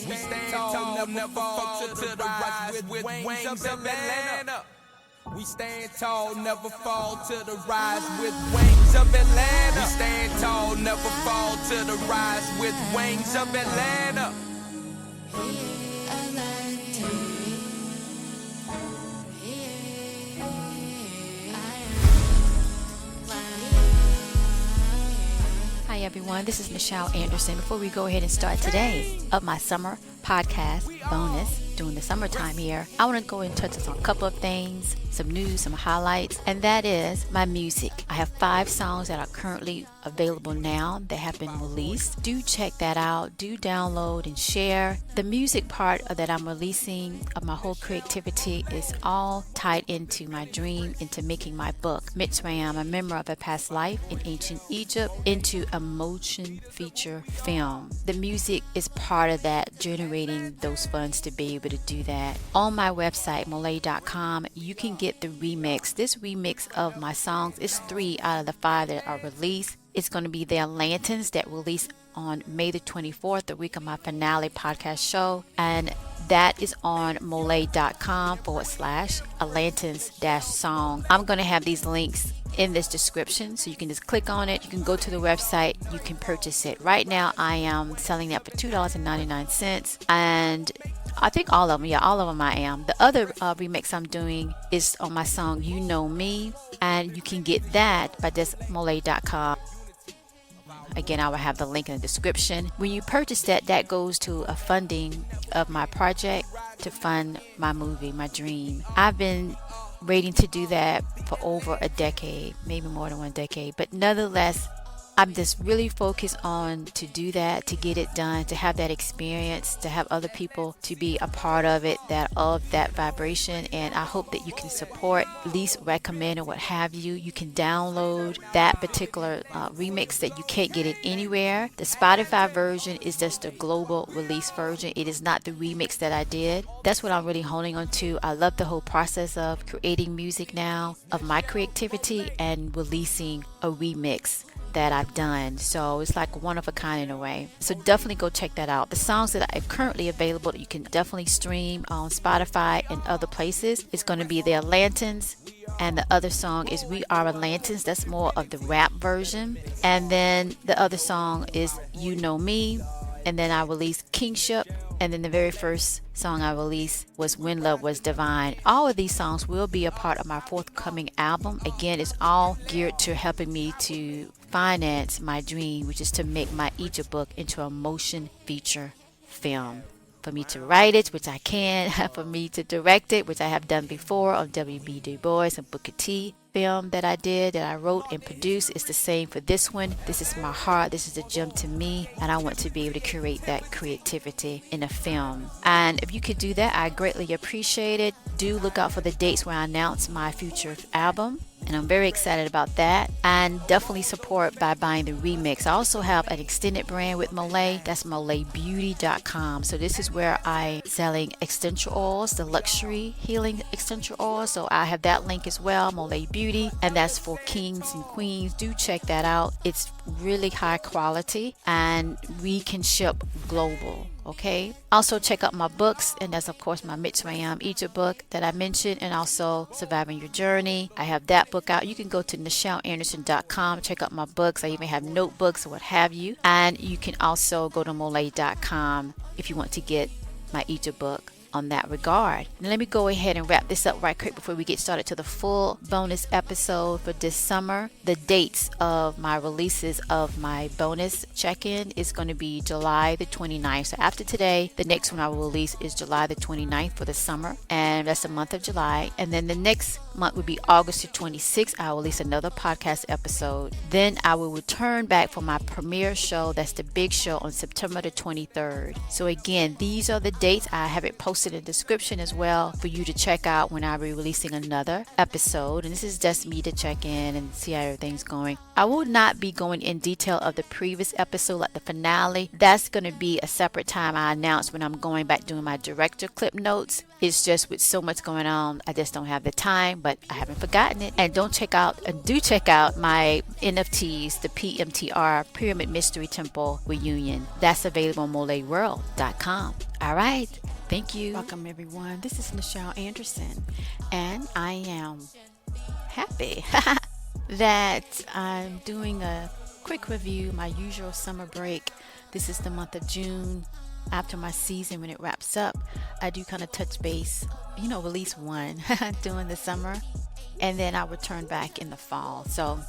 We stand tall, never fall to the rise with wings of Atlanta. We stand tall, never fall to the rise with wings of Atlanta. We stand tall, never fall to the rise with wings of Atlanta. Hi everyone, this is Nichel Anderson. Before we go ahead and start today of my summer podcast bonus during the summertime here, I want to go and touch on a couple of things, some news, some highlights, and that is my music. I have 5 songs that are currently available now that have been released. Do check that out. Do download and share. The music part that I'm releasing of my whole creativity is all tied into my dream, into making my book, Mitzrayim, a memoir of a past life in ancient Egypt, into a motion feature film. The music is part of that, generating those funds to be able to do that. On my website, molay.com, you can get the remix. This remix of my songs is 3 out of the 5 that are released. It's going to be the Atlantans that release on May the 24th, the week of my finale podcast show. And that is on molay.com/Atlantans-song. I'm going to have these links in this description, so you can just click on it. You can go to the website, you can purchase it. Right now I am selling that for $2.99, and I think all of them I am. The other remix I'm doing is on my song You Know Me, and you can get that by just molay.com. Again, I will have the link in the description. When you purchase that, that goes to a funding of my project to fund my movie, my dream. I've been waiting to do that for over a decade, maybe more than 1 decade, but nonetheless, I'm just really focused on to do that, to get it done, to have that experience, to have other people to be a part of it, that vibration. And I hope that you can support, at least recommend or what have you. You can download that particular remix that you can't get it anywhere. The Spotify version is just a global release version. It is not the remix that I did. That's what I'm really holding on to. I love the whole process of creating music now, of my creativity, and releasing a remix that I've done. So it's like one of a kind in a way. So definitely go check that out. The songs that are currently available that you can definitely stream on Spotify and other places is going to be the Atlantans, and the other song is We Are Atlantans. That's more of the rap version. And then the other song is You Know Me, and then I released Kingship, and then the very first song I released was When Love Was Divine. All of these songs will be a part of my forthcoming album. Again, it's all geared to helping me to finance my dream, which is to make my Egypt book into a motion feature film. For me to write it, which I can, for me to direct it, which I have done before on W.B. Du Bois and Booker T film that I did, that I wrote and produced. It's the same for this one. This is my heart. This is a gem to me, and I want to be able to create that creativity in a film. And if you could do that, I greatly appreciate it. Do look out for the dates where I announce my future album, and I'm very excited about that. And definitely support by buying the remix. I also have an extended brand with Molay. That's molaybeauty.com. So this is where I'm selling essential oils, the luxury healing essential oils. So I have that link as well, Molay Beauty, and that's for kings and queens. Do check that out. It's really high quality, and we can ship global. Okay. Also check out my books, and that's of course my Mitzrayim Egypt book that I mentioned, and also Surviving Your Journey. I have that book out. You can go to nichelanderson.com, check out my books. I even have notebooks or what have you. And you can also go to molay.com if you want to get my Egypt book on that regard. Now let me go ahead and wrap this up right quick before we get started to the full bonus episode for this summer. The dates of my releases of my bonus check-in is going to be July the 29th. So after today, the next one I will release is July the 29th for the summer, and that's the month of July. And then the next month would be August the 26th. I will release another podcast episode. Then I will return back for my premiere show. That's the big show on September the 23rd. So again, these are the dates. I have it posted posted in the description as well for you to check out when I'll be releasing another episode. And this is just me to check in and see how everything's going. I will not be going in detail of the previous episode, like the finale. That's going to be a separate time I announce when I'm going back doing my director clip notes. It's just with so much going on, I just don't have the time, but I haven't forgotten it. And do check out my NFTs, the PMTR Pyramid Mystery Temple Reunion. That's available on moleworld.com. All right. Thank you. Welcome, everyone. This is Nichel Anderson, and I am happy that I'm doing a quick review, my usual summer break. This is the month of June. After my season, when it wraps up, I do kind of touch base, release one during the summer, and then I'll return back in the fall. So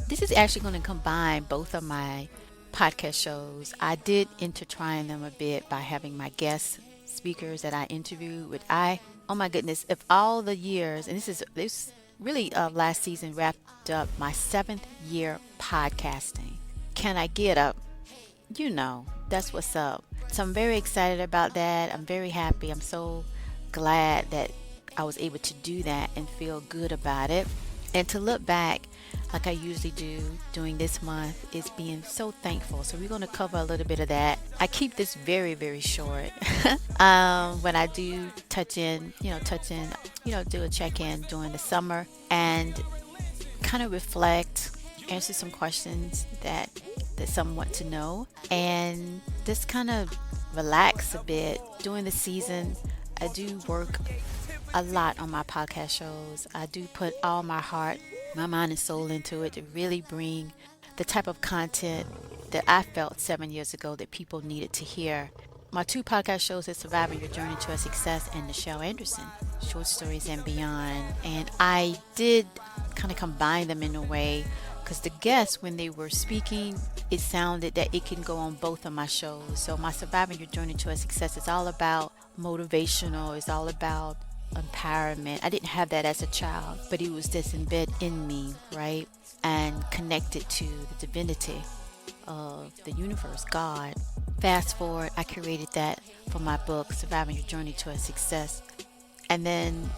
this is actually going to combine both of my podcast shows. I did intertwine them a bit by having my guest speakers that I interviewed with. Oh my goodness, if all the years, and this really last season wrapped up my 7th year podcasting. Can I get up? That's what's up. So I'm very excited about that. I'm very happy. I'm so glad that I was able to do that and feel good about it. And to look back, like I usually do during this month, is being so thankful. So we're going to cover a little bit of that. I keep this very, very short. When I do touch in, do a check-in during the summer and kind of reflect, answer some questions that some want to know, and just kind of relax a bit. During the season, I do work a lot on my podcast shows. I do put all my heart, my mind and soul into it to really bring the type of content that I felt 7 years ago that people needed to hear. My 2 podcast shows are Surviving Your Journey to Success and Nichel Anderson, Short Stories and Beyond. And I did kind of combine them in a way because the guests, when they were speaking, it sounded that it can go on both of my shows. So my Surviving Your Journey to Success is all about motivational, it's all about empowerment. I didn't have that as a child, but it was just embedded in me, right? And connected to the divinity of the universe, God. Fast forward, I created that for my book, Surviving Your Journey to Success. And then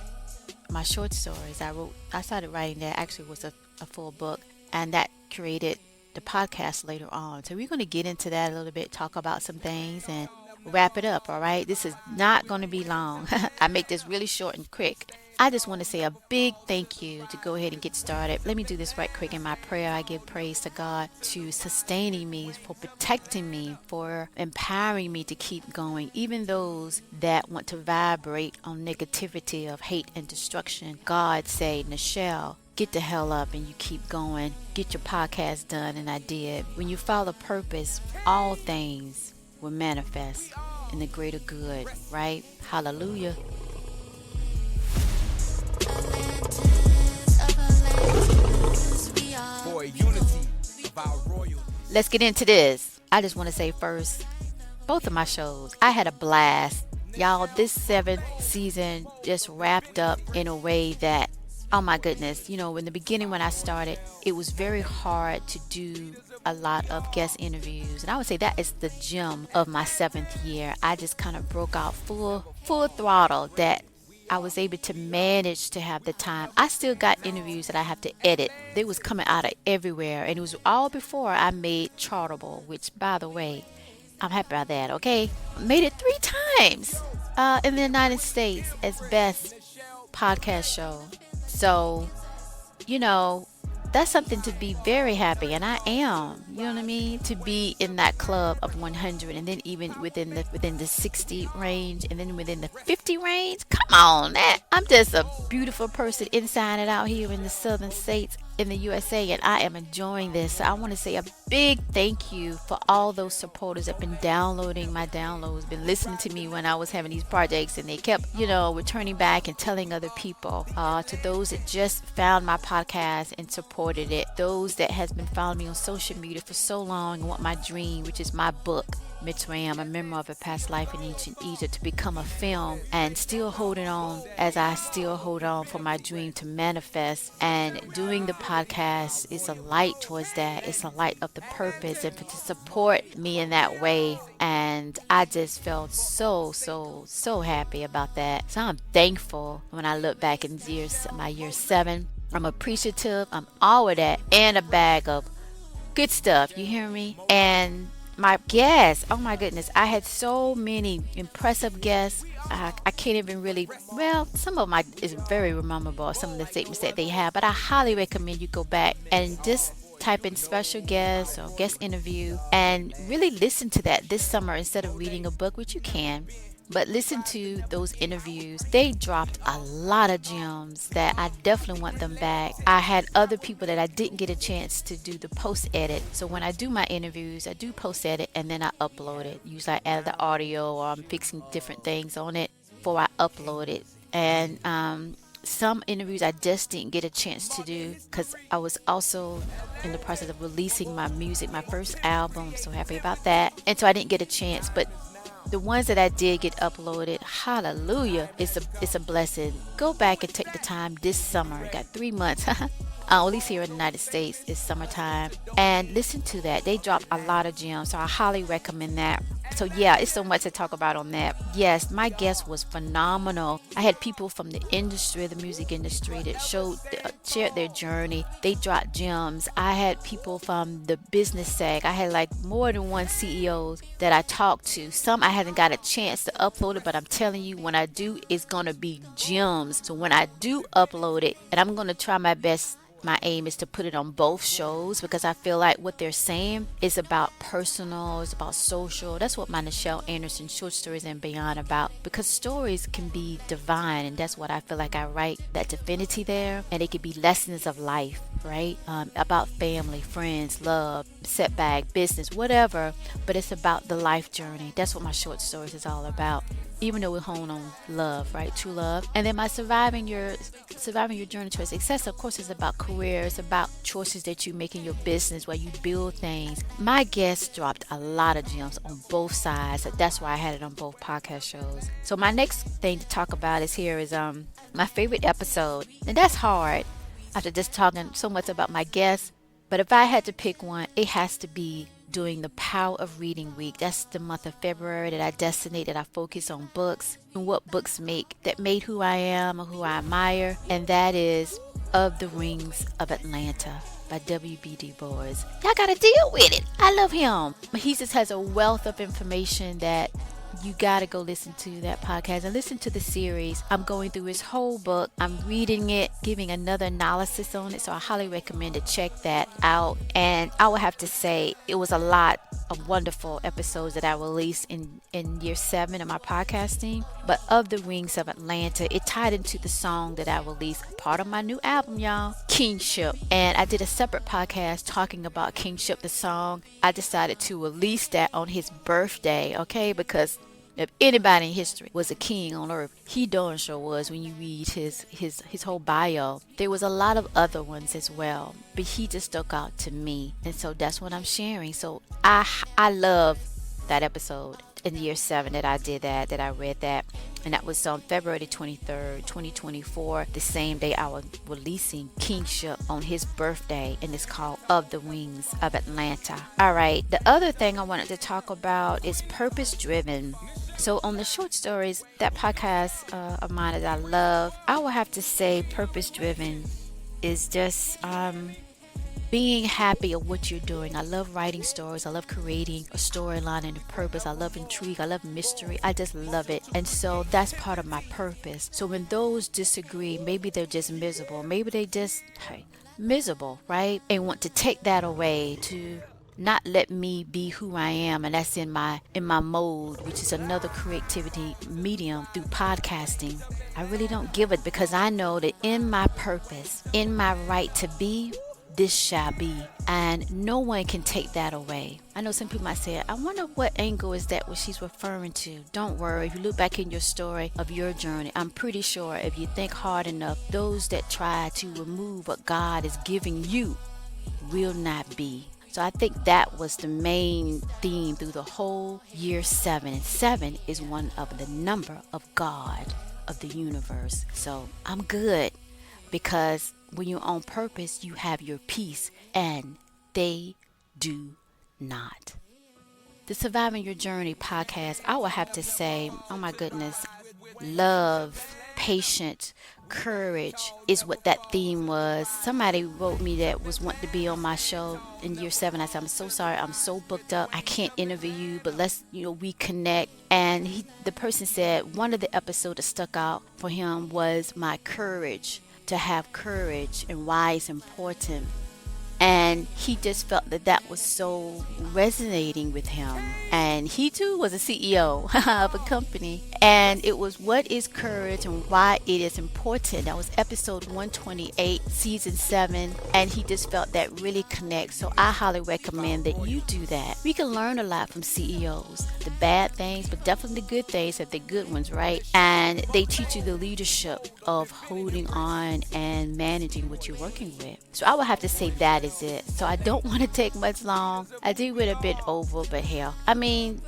my short stories, I started writing that, actually was a full book, and that created the podcast later on. So we're going to get into that a little bit, talk about some things, and wrap it up. All right, this is not going to be long. I make this really short and quick. I just want to say a big thank you to go ahead and get started. Let me do this right quick. In my prayer, I give praise to God to sustaining me, for protecting me, for empowering me to keep going. Even those that want to vibrate on negativity of hate and destruction, God say, Nichel, get the hell up and you keep going. Get your podcast done. And I did. When you follow purpose, all things will manifest in the greater good, right? Hallelujah. For a unity of our royalty. Let's get into this. I just want to say first, both of my shows, I had a blast. Y'all, this 7th season just wrapped up in a way that, oh my goodness, in the beginning when I started, it was very hard to do a lot of guest interviews, and I would say that is the gem of my 7th year. I just kind of broke out full throttle, that I was able to manage to have the time. I still got interviews that I have to edit. They was coming out of everywhere, and it was all before I made Chartable, which, by the way, I'm happy about that. Okay, made it 3 times in the United States as best podcast show. So, that's something to be very happy, and I am, to be in that club of 100, and then even within the 60 range, and then within the 50 range. Come on, I'm just a beautiful person inside and out here in the southern states in the USA, and I am enjoying this. So I want to say a big thank you for all those supporters that have been downloading my downloads, been listening to me when I was having these projects, and they kept, returning back and telling other people. To those that just found my podcast and supported it, those that has been following me on social media for so long and want my dream, which is my book, Mitzrayim, a memoir of a past life in ancient Egypt, to become a film, and still holding on as I still hold on for my dream to manifest. And doing the podcast is a light towards that. It's a light of the purpose and to support me in that way. And I just felt so happy about that. So I'm thankful when I look back in my year 7. I'm appreciative. I'm all of that and a bag of good stuff. You hear me? And my guests, oh my goodness, I had so many impressive guests. I can't even really, well, some of them is very memorable, some of the statements that they have, but I highly recommend you go back and just type in special guest or guest interview and really listen to that this summer instead of reading a book, which you can. But listen to those interviews. They dropped a lot of gems that I definitely want them back. I had other people that I didn't get a chance to do the post edit. So when I do my interviews, I do post edit and then I upload it. Usually I add the audio or I'm fixing different things on it before I upload it. And some interviews I just didn't get a chance to do because I was also in the process of releasing my music, my first album. I'm so happy about that. And so I didn't get a chance. But the ones that I did get uploaded, hallelujah, it's a blessing. Go back and take the time this summer. Got 3 months. At least here in the United States, it's summertime. And listen to that. They dropped a lot of gems, so I highly recommend that. So yeah, it's so much to talk about on that. Yes, my guest was phenomenal. I had people from the industry, the music industry, that shared their journey. They dropped gems. I had people from the business seg. I had like more than one CEO that I talked to. Some I haven't got a chance to upload it, but I'm telling you, when I do, it's gonna be gems. So when I do upload it, and I'm gonna try my best. My aim is to put it on both shows because I feel like what they're saying is about personal, it's about social. That's what my Nichel Anderson short stories and beyond about, because stories can be divine, and that's what I feel like I write, that divinity there, and it could be lessons of life, right? About family, friends, love, setback, business, whatever, but it's about the life journey. That's what my short stories is all about. Even though we're honed on love, right? True love. And then my surviving your journey towards success, of course, is about career. It's about choices that you make in your business where you build things. My guests dropped a lot of gems on both sides. That's why I had it on both podcast shows. So my next thing to talk about is my favorite episode. And that's hard after just talking so much about my guests. But if I had to pick one, it has to be during the Power of Reading Week. That's the month of February that I designate, I focus on books and what books that made who I am or who I admire. And that is Of the Rings of Atlanta by W.B. Du Bois. Y'all gotta deal with it. I love him. He just has a wealth of information that you gotta go listen to that podcast and listen to the series. I'm going through his whole book. I'm reading it, giving another analysis on it. So I highly recommend to check that out. And I would have to say it was a lot of wonderful episodes that I released in year 7 of my podcasting. But Of the Rings of Atlanta, it tied into the song that I released, part of my new album, y'all, Kingship. And I did a separate podcast talking about Kingship, the song. I decided to release that on his birthday, okay? Because if anybody in history was a king on earth, he darn sure was when you read his whole bio. There was a lot of other ones as well, but he just stuck out to me. And so that's what I'm sharing. So I love that episode in year 7 that I did that I read that. And that was on February 23rd, 2024, the same day I was releasing Kingship on his birthday, and it's called Of the Wings of Atlanta. All right, the other thing I wanted to talk about is purpose driven. So on the short stories, that podcast of mine that I love, I will have to say purpose driven is just being happy of what you're doing. I love writing stories. I love creating a storyline and a purpose. I love intrigue. I love mystery. I just love it. And so that's part of my purpose. So when those disagree, maybe they're just miserable. Maybe they just miserable, right? And want to take that away to not let me be who I am, and that's in my mode, which is another creativity medium through podcasting. I really don't give it, because I know that in my purpose, in my right to be, this shall be, and no one can take that away. I know some people might say, I wonder what angle is that what she's referring to. Don't worry, if you look back in your story of your journey, I'm pretty sure if you think hard enough, those that try to remove what God is giving you will not be. So I think that was the main theme through the whole year 7. And 7 is one of the number of God, of the universe. So I'm good, because when you're on purpose, you have your peace, and they do not. The Surviving Your Journey podcast, I would have to say, oh my goodness, love, patience, courage is what that theme was. Somebody wrote me that was wanting to be on my show in year 7. I said, I'm so sorry, I'm so booked up, I can't interview you, but let's reconnect. And the person said one of the episodes that stuck out for him was my courage, to have courage and why it's important. And he just felt that was so resonating with him. And he too was a CEO of a company. And it was what is courage and why it is important. That was episode 128, season 7. And he just felt that really connects. So I highly recommend that you do that. We can learn a lot from CEOs. The bad things, but definitely the good things, if they're good ones, right? And they teach you the leadership of holding on and managing what you're working with. So I would have to say that is it. So I don't want to take much long. I do went a bit over, but hell, I mean,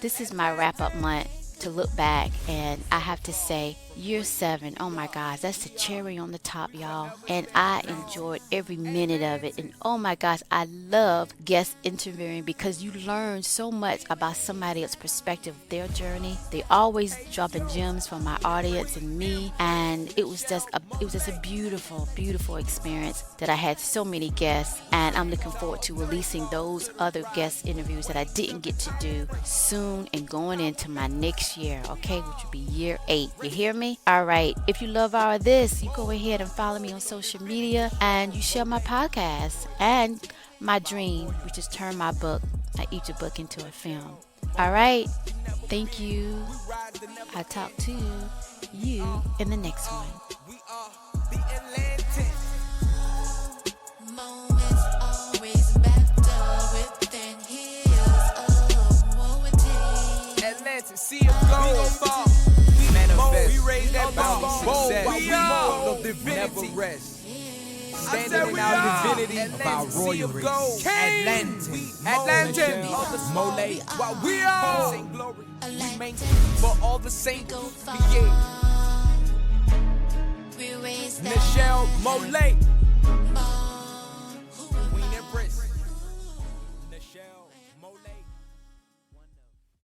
this is my wrap up month to look back, and I have to say, year 7, oh my gosh, that's the cherry on the top, y'all. And I enjoyed every minute of it. And oh my gosh, I love guest interviewing because you learn so much about somebody else's perspective of their journey. They always dropping gems from my audience and me, and it was just a beautiful, beautiful experience that I had so many guests, and I'm looking forward to releasing those other guest interviews that I didn't get to do soon and going into my next year, okay, which will be year 8. You hear me? All right. If you love all of this, you go ahead and follow me on social media, and you share my podcast and my dream, which is turn my book into a film. All right. Thank you. I'll talk to you in the next one. We are the Atlantans. Moments always better within years of poetry. Atlanta, see it go. We gon' fall. We manifest. We raise that bar. We are of divinity. Never rest. Standing in our divinity of our royal race. Atlantans. Mole. While we are sing glory, we make for all the saints. Yeah. We raise that Nichel Mole. bar. Queen Empress. Nichel Mole.